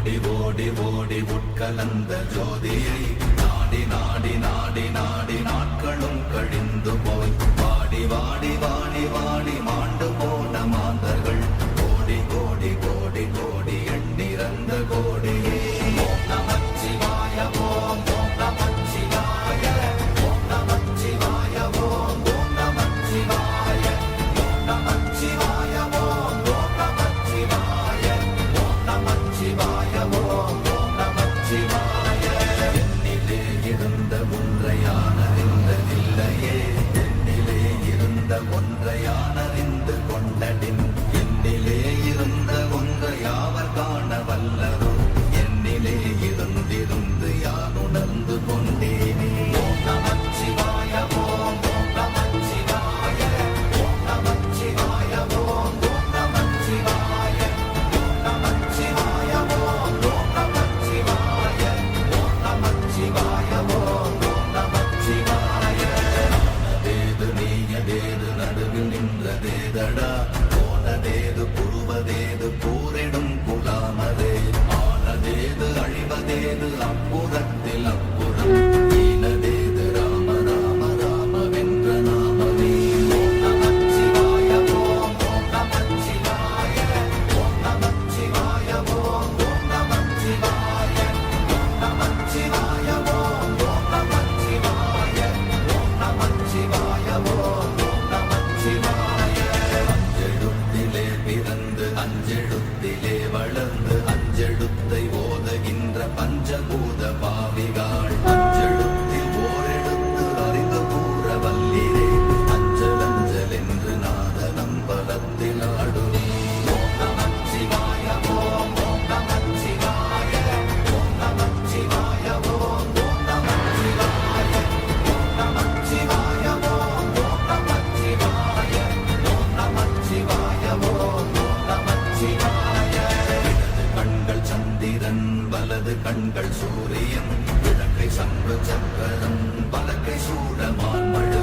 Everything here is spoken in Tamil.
ஓடி ஓடி ஓடி உட்கலந்த ஜோதியை நாடி நாடி நாடி நாடி நாட்களும் கழிந்து போய் வாடி வாடி வாடி வாடி மாண்டு போன மாந்தர்கள் கோடி கோடி கோடி கோடி எண்ணிறந்த கோடியே ஓம் நமச்சிவாய ஓம் ஓம் நமச்சிவாய ஓம் நமச்சிவாய ஓம் ஓம் நமச்சிவாய ஓம் நமச்சிவாய ஓம் ஓம் நமச்சிவாய ஓம் நமச்சிவாய ஓம் ஓம் நமச்சிவாய என்னிலே இருந்த ஒன்றையானறிந்ததில்லையே என்னிலே இருந்த ஒன்றையானறிந்து கொண்டடின் என்னிலே இருந்த ஒன்றை யாவர் காண வல்லரோ என்னிலே இருந்திருந்து யான் உணர்ந்து கொண்டேனே ஓம் நமச்சிவாய ஓம் ஓம் நமச்சிவாய ஓம் நமச்சிவாய ஓம் ஓம் நமச்சிவாய ஓம் நமச்சிவாய ஓம் ஓம் நமச்சிவாய ஓம் நமச்சிவாய ஓம் ஓம் நமச்சிவாய நானதேது நீயதேது நடுவில் நின்றதேதடா போனதேது புருவதேது கூறிடும் குலாமதே ஆனதேது அழிவதேது அப்புறத்தில் அப்புறம் ஈனதேது ராம ராம ராமவென்ற நாமமே ஓம் நமச்சிவாய ஓம் ஓம் நமச்சிவாய ஓம் நமச்சிவாய ஓம் ஓம் நமச்சிவாய ஓம் நமச்சிவாய ஓம் ஓம் நமச்சிவாய ஓம் நமச்சிவாய ஓம் ஓம் நமச்சிவாய அஞ்செழுத்திலே பிறந்து அஞ்செழுத்திலே வளர்ந்து அஞ்செழுத்தை ஓதுகின்ற பஞ்சபூத பாவிகாள் அஞ்செழுத்தில் ஓரெழுத்து அறிந்து கூற வல்லிரே அஞ்சல் அஞ்சல் என்று நாதனம் பலத்தில் ஆடுமே ஓம் நமச்சிவாய ஓம் ஓம் நமச்சிவாய ஓம் நமச்சிவாய ஓம் ஓம் நமச்சிவாய ஓம் நமச்சிவாய ஓம் ஓம் நமச்சிவாய ஓம் நமச்சிவாய ஓம் ஓம் நமச்சிவாய இடது கண்கள் சந்திரன் வலது கண்கள் சூரியன் கிழக்கை சங்கு சக்கரம் பலக்கை சூட மான்மழு